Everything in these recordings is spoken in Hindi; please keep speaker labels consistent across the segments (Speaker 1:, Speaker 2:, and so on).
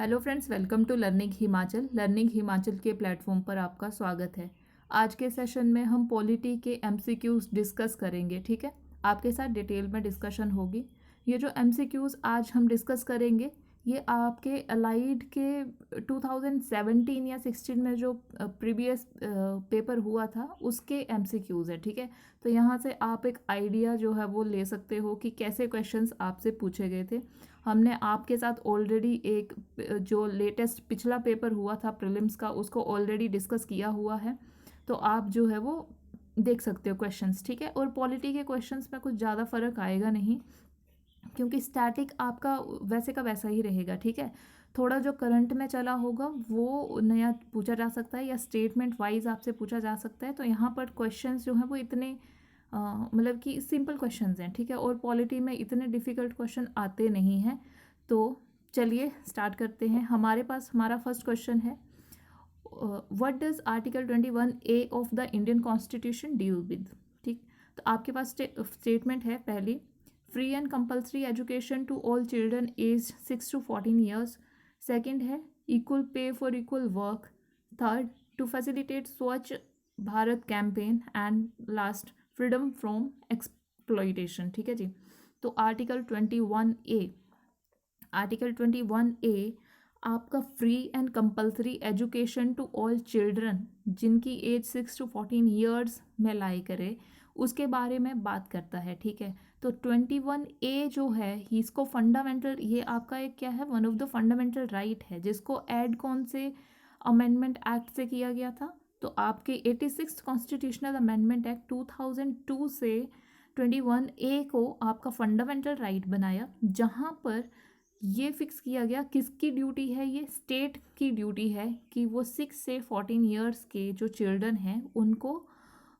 Speaker 1: Hello friends, welcome to learning Himachal. Learning Himachal के प्लेटफॉर्म पर आपका स्वागत है। आज के सेशन में हम पॉलिटी के एमसीक्यूज डिस्कस करेंगे। ठीक है, आपके साथ डिटेल में डिस्कशन होगी। ये जो एमसीक्यूज आज हम डिस्कस करेंगे ये आपके अलाइड के 2017 या 16 में जो प्रीवियस पेपर हुआ था उसके एमसीक्यूज है। ठीक है, तो यहाँ से आप एक आइडिया जो है वो ले सकते हो कि कैसे क्वेश्चंस आपसे पूछे गए थे। हमने आपके साथ ऑलरेडी एक जो लेटेस्ट पिछला पेपर हुआ था प्रीलिम्स का उसको ऑलरेडी डिस्कस किया हुआ है, तो आप जो है वो देख सकते हो क्वेश्चंस। ठीक है, और पॉलिटी के क्वेश्चंस में कुछ ज़्यादा फर्क आएगा नहीं, क्योंकि स्टैटिक आपका वैसे का वैसा ही रहेगा। ठीक है, थोड़ा जो करंट में चला होगा वो नया पूछा जा सकता है या स्टेटमेंट वाइज आपसे पूछा जा सकता है। तो यहाँ पर क्वेश्चंस जो हैं वो इतने मतलब कि सिंपल क्वेश्चंस हैं। ठीक है, और पॉलिटी में इतने डिफ़िकल्ट क्वेश्चन आते नहीं हैं। तो चलिए स्टार्ट करते हैं। हमारे पास हमारा फर्स्ट क्वेश्चन है, what does article 21A of the Indian constitution deal with. ठीक, तो आपके पास स्टेटमेंट है पहली, free and compulsory education to all children age 6 to 14 years. Second है equal pay for equal work. Third, to facilitate Swachh Bharat campaign. And last, freedom from exploitation. ठीक है जी, तो आर्टिकल 21A आपका free and compulsory education to all children जिनकी एज 6 to 14 ईयर्स में लाई करे उसके बारे में बात करता है। ठीक है, तो 21A जो है इसको फंडामेंटल, ये आपका एक क्या है, one of the fundamental right है जिसको ऐड कौन से अमेंडमेंट एक्ट से किया गया था, तो आपके 86 कॉन्स्टिट्यूशनल अमेंडमेंट एक्ट 2002 से 21A को आपका फंडामेंटल राइट बनाया, जहाँ पर ये फिक्स किया गया किसकी ड्यूटी है, ये स्टेट की ड्यूटी है कि वो 6 से 14 ईयर्स के जो चिल्ड्रन हैं उनको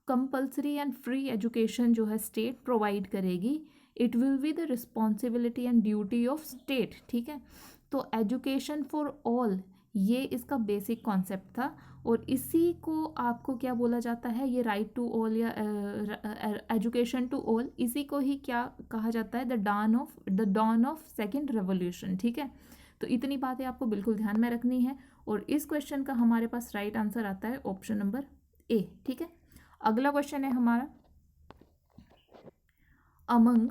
Speaker 1: कंपल्सरी एंड फ्री एजुकेशन जो है स्टेट प्रोवाइड करेगी। It will be the responsibility and duty of state. ठीक है, तो एजुकेशन फॉर ऑल ये इसका बेसिक कॉन्सेप्ट था, और इसी को आपको क्या बोला जाता है, ये राइट टू ऑल या एजुकेशन टू ऑल, इसी को ही क्या कहा जाता है, the dawn of second revolution. ठीक है, तो इतनी बातें आपको बिल्कुल ध्यान में रखनी है, और इस क्वेश्चन का हमारे पास राइट आंसर आता है ऑप्शन नंबर ए। ठीक है, अगला क्वेश्चन है हमारा, among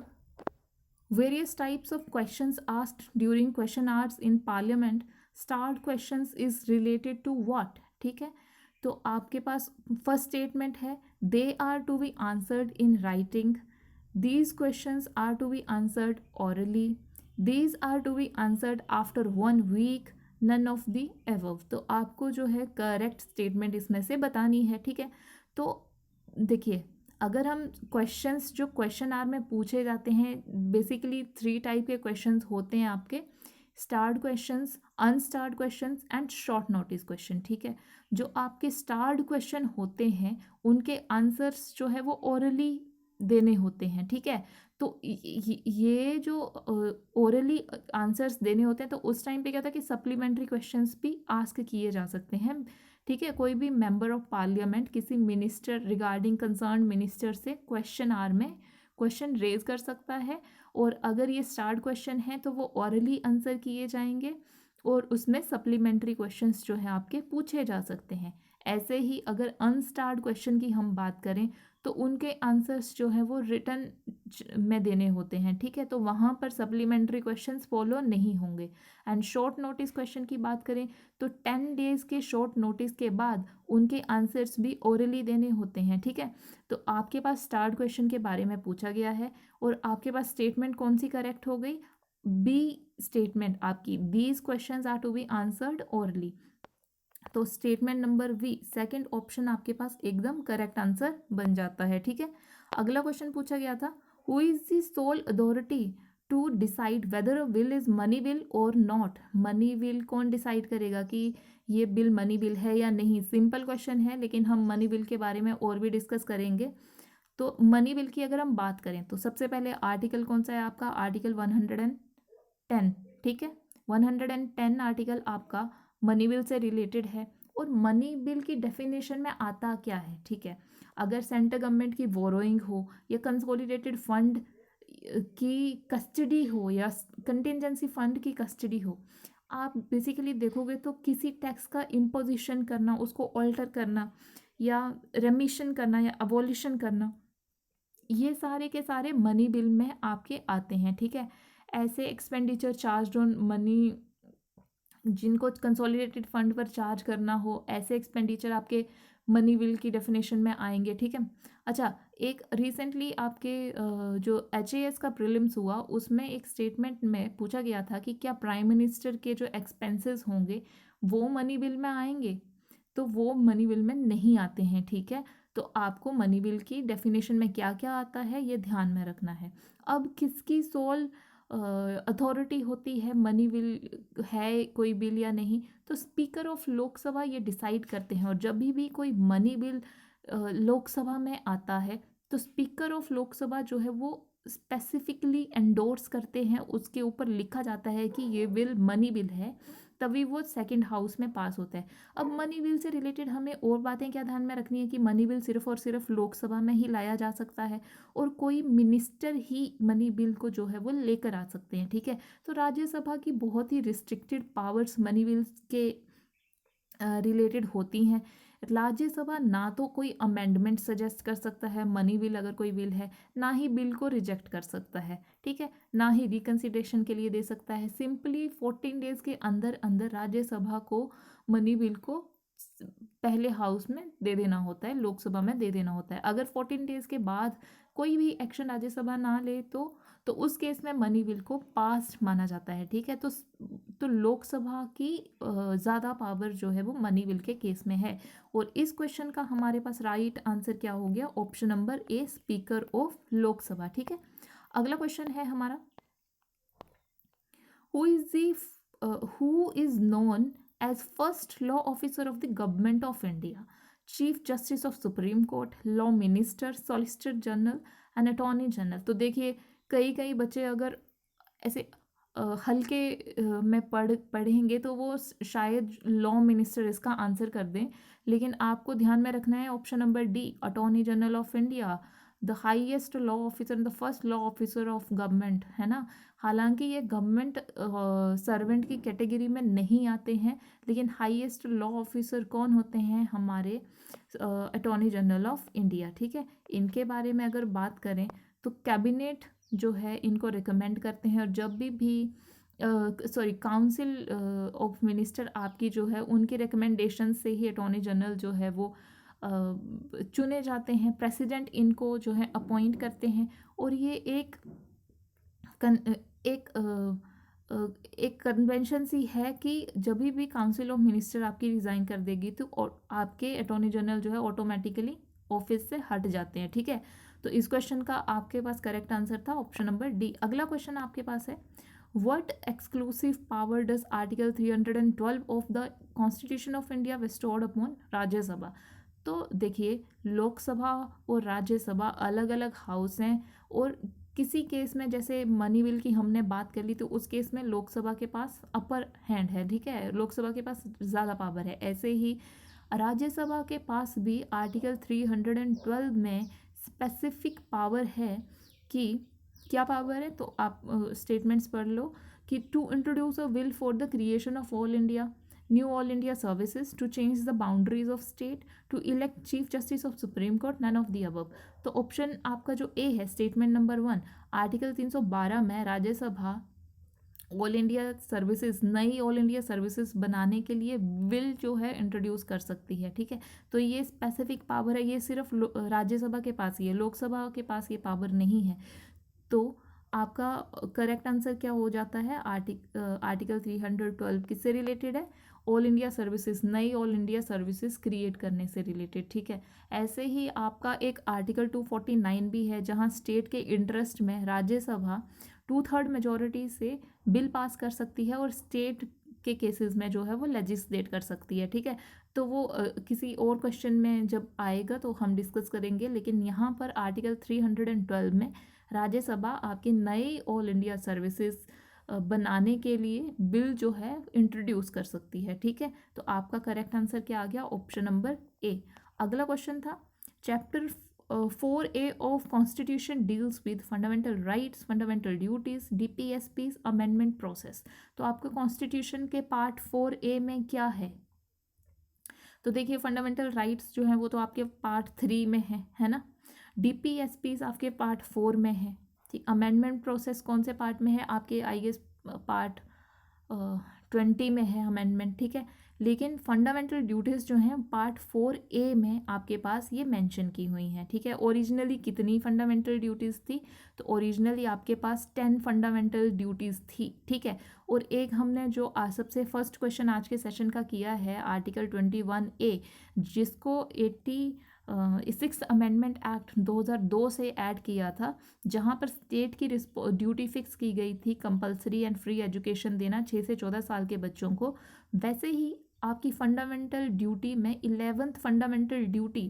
Speaker 1: various types of questions asked during question hours in parliament, starred questions is related to what। ठीक है, तो आपके पास फर्स्ट स्टेटमेंट है, they are to be answered in writing, these questions are to be answered orally, these are to be answered after 1 week, none of the above. तो आपको जो है करेक्ट स्टेटमेंट इसमें से बतानी है। ठीक है, तो देखिए, अगर हम क्वेश्चंस जो क्वेश्चन आर में पूछे जाते हैं, बेसिकली 3 टाइप के क्वेश्चंस होते हैं आपके, starred questions, unstarred questions and short notice question. ठीक है, जो आपके स्टार्ड क्वेश्चन होते हैं उनके आंसर्स जो है वो ओरली देने होते हैं। ठीक है, तो ये जो ओरली आंसर्स देने होते हैं, तो उस टाइम पे क्या था कि सप्लीमेंट्री क्वेश्चंस भी आस्क किए जा सकते हैं। ठीक है, कोई भी मेंबर ऑफ पार्लियामेंट किसी मिनिस्टर रिगार्डिंग कंसर्न मिनिस्टर से क्वेश्चन आर में क्वेश्चन रेज कर सकता है, और अगर ये स्टार्ड क्वेश्चन है तो वो ऑरली आंसर किए जाएंगे, और उसमें सप्लीमेंट्री क्वेश्चंस जो है आपके पूछे जा सकते हैं। ऐसे ही अगर अनस्टार्ड क्वेश्चन की हम बात करें तो उनके आंसर्स जो हैं वो रिटर्न में देने होते हैं। ठीक है, तो वहाँ पर सप्लीमेंट्री क्वेश्चंस फॉलो नहीं होंगे। एंड शॉर्ट नोटिस क्वेश्चन की बात करें तो 10 डेज़ के शॉर्ट नोटिस के बाद उनके आंसर्स भी ओरली देने होते हैं। ठीक है, तो आपके पास स्टार्ट क्वेश्चन के बारे में पूछा गया है, और आपके पास स्टेटमेंट कौन सी करेक्ट हो गई, बी स्टेटमेंट आपकी, these questions are to be answered orally. तो statement number B, second option आपके पास एकदम करेक्ट आंसर बन जाता है। ठीक है, अगला क्वेश्चन पूछा गया था, who is the sole authority to decide whether a bill is money bill और नॉट। मनी बिल कौन डिसाइड करेगा कि ये बिल मनी बिल है या नहीं। सिंपल क्वेश्चन है, लेकिन हम मनी बिल के बारे में और भी डिस्कस करेंगे। तो मनी बिल की अगर हम बात करें तो सबसे पहले आर्टिकल कौन सा है आपका, आर्टिकल 110। ठीक है, 110 आर्टिकल आपका मनी बिल से रिलेटेड है, और मनी बिल की डेफिनेशन में आता क्या है। ठीक है, अगर सेंट्रल गवर्नमेंट की बोरोइंग हो या कंसोलिडेटेड फंड की कस्टडी हो या कंटिजेंसी फंड की कस्टडी हो, आप बेसिकली देखोगे तो किसी टैक्स का इम्पोजिशन करना, उसको ऑल्टर करना या रेमिशन करना या अबॉलिशन करना, ये सारे के सारे मनी बिल में आपके आते हैं, ठीक है। ऐसे एक्सपेंडिचर चार्ज ऑन मनी जिनको कंसोलिडेटेड फंड पर चार्ज करना हो, ऐसे एक्सपेंडिचर आपके मनी बिल की डेफिनेशन में आएंगे, ठीक है। अच्छा, एक रिसेंटली आपके जो HAS का प्रीलिम्स हुआ उसमें एक स्टेटमेंट में पूछा गया था कि क्या प्राइम मिनिस्टर के जो एक्सपेंसेस होंगे वो मनी बिल में आएंगे, तो वो मनी बिल में नहीं आते हैं, ठीक है। तो आपको मनी बिल की डेफिनेशन में क्या क्या आता है ये ध्यान में रखना है। अब किसकी सोल अथॉरिटी होती है मनी बिल है कोई बिल या नहीं, तो स्पीकर ऑफ लोकसभा ये डिसाइड करते हैं। और जब भी कोई मनी बिल लोकसभा में आता है तो स्पीकर ऑफ लोकसभा जो है वो स्पेसिफिकली एंडोर्स करते हैं, उसके ऊपर लिखा जाता है कि ये बिल मनी बिल है, तभी वो सेकंड हाउस में पास होता है। अब मनी बिल से रिलेटेड हमें और बातें क्या ध्यान में रखनी है कि मनी बिल सिर्फ और सिर्फ लोकसभा में ही लाया जा सकता है और कोई मिनिस्टर ही मनी बिल को जो है वो लेकर आ सकते हैं, ठीक है। तो राज्यसभा की बहुत ही रिस्ट्रिक्टेड पावर्स मनी बिल के रिलेटेड होती हैं। राज्यसभा ना तो कोई अमेंडमेंट सजेस्ट कर सकता है मनी बिल अगर कोई बिल है, ना ही बिल को रिजेक्ट कर सकता है, ठीक है, ना ही रिकंसिडरेशन के लिए दे सकता है। सिंपली 14 डेज के अंदर अंदर राज्यसभा को मनी बिल को पहले हाउस में दे देना होता है, लोकसभा में दे देना होता है। अगर 14 डेज के बाद कोई भी एक्शन राज्यसभा ना ले तो उस केस में मनी बिल को पास माना जाता है, ठीक है। तो लोकसभा की ज़्यादा पावर जो है वो मनी बिल के केस में है। और इस क्वेश्चन का हमारे पास राइट आंसर क्या हो गया, option number A, speaker of Lok Sabha, ठीक है। अगला क्वेश्चन है हमारा, who is known as first law officer of the government of India, chief justice of Supreme Court, law minister, solicitor general and attorney general. तो देखिए कई बच्चे अगर ऐसे हल्के में पढ़ेंगे तो वो शायद लॉ मिनिस्टर इसका आंसर कर दें, लेकिन आपको ध्यान में रखना है option number D, attorney general of India, the highest law officer, the first law officer of government, है ना। हालांकि ये गवर्नमेंट सर्वेंट की कैटेगरी में नहीं आते हैं, लेकिन हाईएस्ट लॉ ऑफिसर कौन होते हैं, हमारे अटॉर्नी जनरल ऑफ इंडिया, ठीक है। इनके बारे में अगर बात करें तो कैबिनेट जो है इनको रिकमेंड करते हैं, और जब भी काउंसिल ऑफ मिनिस्टर आपकी जो है उनके रिकमेंडेशन से ही अटॉर्नी जनरल जो है वो चुने जाते हैं। प्रेसिडेंट इनको जो है अपॉइंट करते हैं, और ये एक कन्वेंशन सी है कि जब भी काउंसिल ऑफ मिनिस्टर आपकी रिज़ाइन कर देगी तो आपके अटॉर्नी जनरल जो है ऑटोमेटिकली ऑफिस से हट जाते हैं, ठीक है। तो इस क्वेश्चन का आपके पास करेक्ट आंसर था ऑप्शन नंबर डी। अगला क्वेश्चन आपके पास है, what exclusive power does article 312 of the constitution of India bestowed upon Rajya Sabha. तो देखिए लोकसभा और राज्यसभा अलग अलग हाउस हैं, और किसी केस में जैसे मनी बिल की हमने बात कर ली तो उस केस में लोकसभा के पास अपर हैंड है, ठीक है, लोकसभा के पास ज़्यादा पावर है। ऐसे ही राज्यसभा के पास भी आर्टिकल 312 में स्पेसिफिक पावर है कि क्या पावर है, तो आप स्टेटमेंट्स पढ़ लो कि to introduce a bill for the creation of all India new all India services, to change the boundaries of state, to elect chief justice of Supreme Court, none of the above. तो ऑप्शन आपका जो ए है, स्टेटमेंट नंबर 1, आर्टिकल 312 में राज्यसभा ऑल इंडिया सर्विसेज, नई ऑल इंडिया सर्विसेज बनाने के लिए बिल जो है इंट्रोड्यूस कर सकती है, ठीक है। तो ये स्पेसिफिक पावर है, ये सिर्फ राज्यसभा के पास ही है, लोकसभा के पास ये पावर नहीं है। तो आपका करेक्ट आंसर क्या हो जाता है, आर्टिकल 312 किससे रिलेटेड है, ऑल इंडिया सर्विसेज, नई ऑल इंडिया सर्विसेज क्रिएट करने से रिलेटेड, ठीक है। ऐसे ही आपका एक आर्टिकल 249 भी है, जहां स्टेट के इंटरेस्ट में राज्यसभा 2/3 मेजोरिटी से बिल पास कर सकती है, और स्टेट के केसेस में जो है वो लेजिस्लेट कर सकती है, ठीक है। तो वो किसी और क्वेश्चन में जब आएगा तो हम डिस्कस करेंगे, लेकिन यहाँ पर आर्टिकल 312 में राज्यसभा आपकी नई ऑल इंडिया सर्विसेज बनाने के लिए बिल जो है इंट्रोड्यूस कर सकती है, ठीक है। तो आपका करेक्ट आंसर क्या आ गया, ऑप्शन नंबर ए। अगला क्वेश्चन था, chapter 4A of constitution deals with fundamental rights, fundamental duties, DPSP's amendment process. तो आपका कॉन्स्टिट्यूशन के पार्ट 4A में क्या है? तो देखिए फंडामेंटल राइट्स जो है वो तो आपके पार्ट 3 में है ना। DPSP's आपके पार्ट 4 में है। ठीक, अमेंडमेंट प्रोसेस कौन से पार्ट में है? आपके आई गेस पार्ट 20 में है अमेंडमेंट, ठीक है। लेकिन फंडामेंटल ड्यूटीज़ जो हैं पार्ट 4A में आपके पास ये मेंशन की हुई हैं, ठीक है। ओरिजिनली कितनी फंडामेंटल ड्यूटीज़ थी? तो ओरिजिनली आपके पास 10 फंडामेंटल ड्यूटीज़ थी, ठीक है। और एक हमने जो सबसे फर्स्ट क्वेश्चन आज के सेशन का किया है आर्टिकल 21A, जिसको 86 अमेंडमेंट एक्ट 2002 से ऐड किया था, जहां पर स्टेट की ड्यूटी फिक्स की गई थी कंपलसरी एंड फ्री एजुकेशन देना 6 से 14 साल के बच्चों को। वैसे ही आपकी फंडामेंटल ड्यूटी में 11th fundamental duty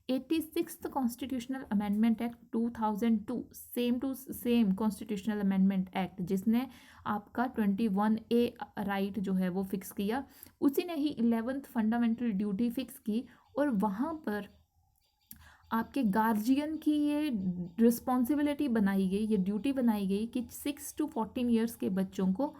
Speaker 1: 86th constitutional amendment act 2002 same to same constitutional amendment act, जिसने आपका 21A राइट जो है वो फिक्स किया, उसी ने ही 11th फंडामेंटल ड्यूटी फिक्स की। और वहाँ पर आपके गार्जियन की ये रिस्पॉन्सिबिलिटी बनाई गई, ये ड्यूटी बनाई गई कि 6 to 14 ईयर्स के बच्चों को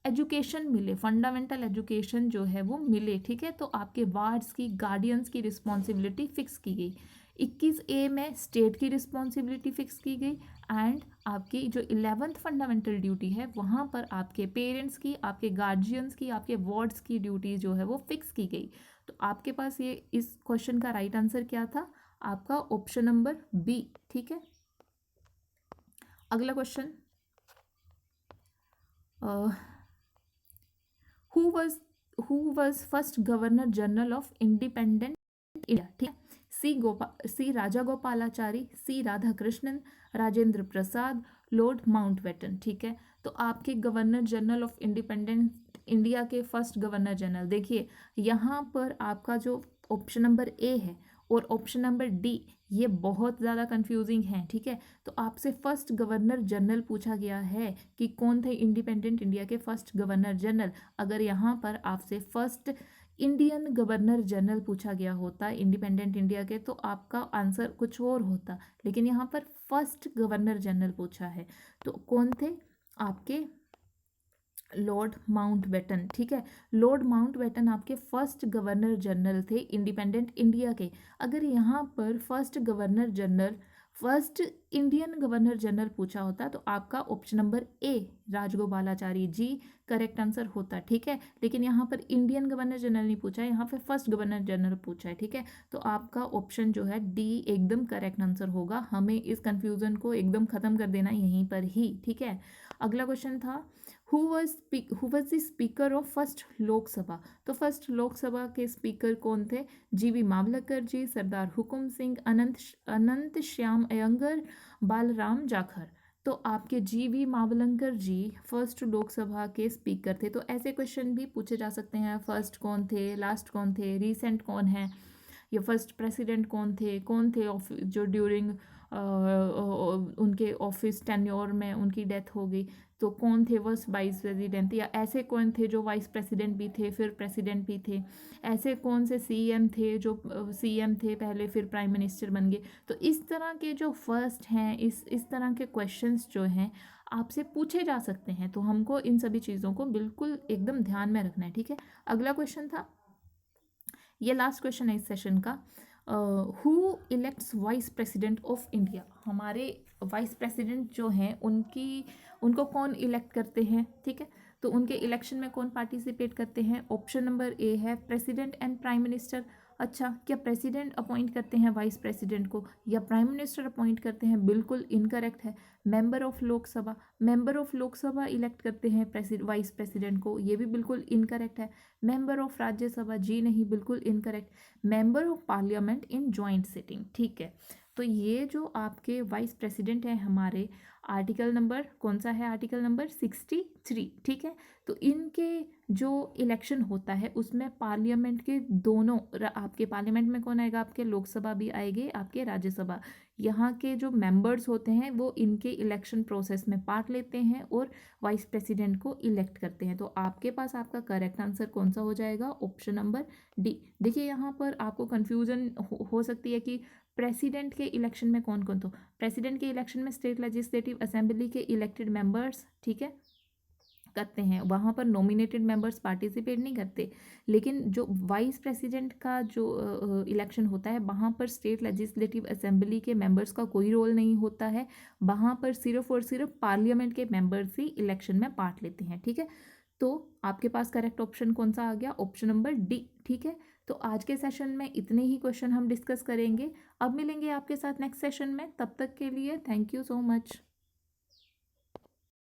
Speaker 1: एजुकेशन मिले, फंडामेंटल एजुकेशन जो है वो मिले, ठीक है। तो आपके वार्ड्स की, गार्डियंस की रिस्पॉन्सिबिलिटी फिक्स की गई। 21A में स्टेट की रिस्पॉन्सिबिलिटी फिक्स की गई एंड आपकी जो 11th फंडामेंटल ड्यूटी है वहाँ पर आपके पेरेंट्स की, आपके गार्जियंस की, आपके वार्ड्स की ड्यूटी जो है वो फिक्स की गई। तो आपके पास ये इस क्वेश्चन का राइट आंसर क्या था? आपका ऑप्शन नंबर बी, ठीक है। अगला question, who was first governor general of independent India, ठीक है। सी राजा गोपालाचारी, सी राधाकृष्णन, राजेंद्र प्रसाद, लॉर्ड माउंटबेटन, ठीक है। तो आपके governor general of independent India के फर्स्ट गवर्नर जनरल, देखिए यहाँ पर आपका जो ऑप्शन नंबर ए है और ऑप्शन नंबर डी ये बहुत ज़्यादा कंफ्यूजिंग है, ठीक है। तो आपसे फर्स्ट गवर्नर जनरल पूछा गया है कि कौन थे इंडिपेंडेंट इंडिया के फर्स्ट गवर्नर जनरल। अगर यहाँ पर आपसे फर्स्ट इंडियन गवर्नर जनरल पूछा गया होता इंडिपेंडेंट इंडिया के तो आपका आंसर कुछ और होता, लेकिन यहाँ पर फर्स्ट गवर्नर जनरल पूछा है। तो कौन थे? आपके लॉर्ड माउंटबेटन, ठीक है। लॉर्ड माउंटबेटन आपके फर्स्ट गवर्नर जनरल थे इंडिपेंडेंट इंडिया के। अगर यहाँ पर first governor general, first Indian governor general पूछा होता तो आपका option number A Rajagopalachari ji correct answer होता, ठीक है। लेकिन यहाँ पर इंडियन गवर्नर जनरल नहीं पूछा है, यहाँ पर फर्स्ट गवर्नर जनरल पूछा है, ठीक है। तो आपका ऑप्शन जो है डी एकदम करेक्ट आंसर होगा। हमें इस कंफ्यूजन को एकदम ख़त्म कर देना यहीं पर ही, ठीक है। अगला क्वेश्चन था who was the speaker of first Lok Sabha. तो फर्स्ट लोकसभा के स्पीकर कौन थे? जीवी मावलकर जी, सरदार हुकुम सिंह, अनंत श्याम अयंगर, बालराम जाखर। तो आपके जीवी मावलंकर जी फर्स्ट लोकसभा के स्पीकर थे। तो ऐसे क्वेश्चन भी पूछे जा सकते हैं, फर्स्ट कौन थे, लास्ट कौन थे, रिसेंट कौन है, या फर्स्ट प्रेसिडेंट कौन थे जो ड्यूरिंग उनके ऑफिस टेन्योर में उनकी डेथ हो गई, तो कौन थे वो वाइस प्रेसिडेंट, या ऐसे कौन थे जो वाइस प्रेसिडेंट भी थे फिर प्रेसिडेंट भी थे, ऐसे कौन से सीएम थे जो सीएम थे पहले फिर प्राइम मिनिस्टर बन गए। तो इस तरह के जो फर्स्ट हैं, इस तरह के क्वेश्चंस जो हैं आपसे पूछे जा सकते हैं। तो हमको इन सभी चीज़ों को बिल्कुल एकदम ध्यान में रखना है, ठीक है। अगला क्वेश्चन था, ये लास्ट क्वेश्चन है इस सेशन का, who elects vice president of India. हमारे वाइस प्रेसिडेंट जो हैं उनको कौन इलेक्ट करते हैं, ठीक है। तो उनके इलेक्शन में कौन पार्टिसिपेट करते हैं? ऑप्शन नंबर ए है प्रेसिडेंट एंड प्राइम मिनिस्टर। अच्छा, क्या प्रेसिडेंट अपॉइंट करते हैं वाइस प्रेसिडेंट को या प्राइम मिनिस्टर अपॉइंट करते हैं? बिल्कुल इनकरेक्ट है। मेंबर ऑफ लोकसभा इलेक्ट करते हैं वाइस प्रेसिडेंट को, ये भी बिल्कुल इनकरेक्ट है। मेंबर ऑफ राज्यसभा, जी नहीं, बिल्कुल incorrect. Member of parliament in joint sitting, ठीक है। तो ये जो आपके वाइस प्रेसिडेंट हैं हमारे, आर्टिकल नंबर कौन सा है, आर्टिकल नंबर 63, ठीक है। तो इनके जो इलेक्शन होता है उसमें पार्लियामेंट के दोनों, आपके पार्लियामेंट में कौन आएगा, आपके लोकसभा भी आएगी, आपके राज्यसभा, यहाँ के जो मेंबर्स होते हैं वो इनके इलेक्शन प्रोसेस में पार्ट लेते हैं और वाइस प्रेसिडेंट को इलेक्ट करते हैं। तो आपके पास आपका करेक्ट आंसर कौन सा हो जाएगा, ऑप्शन नंबर डी। देखिए यहाँ पर आपको कन्फ्यूजन हो सकती है कि प्रेसिडेंट के इलेक्शन में कौन कौन, तो प्रेसिडेंट के इलेक्शन में स्टेट लेजिस्लेटिव असेंबली के इलेक्टेड मेंबर्स, ठीक है, करते हैं, वहाँ पर नॉमिनेटेड मेंबर्स पार्टिसिपेट नहीं करते। लेकिन जो वाइस प्रेसिडेंट का जो इलेक्शन होता है वहाँ पर स्टेट लेजिस्लेटिव असेंबली के मेंबर्स का कोई रोल नहीं होता है, वहाँ पर सिर्फ और सिर्फ पार्लियामेंट के मेंबर्स ही इलेक्शन में पार्ट लेते हैं, ठीक है। तो आपके पास करेक्ट ऑप्शन कौन सा आ गया, ऑप्शन नंबर डी, ठीक है। तो आज के सेशन में इतने ही क्वेश्चन हम डिस्कस करेंगे, अब मिलेंगे आपके साथ नेक्स्ट सेशन में, तब तक के लिए थैंक यू सो मच।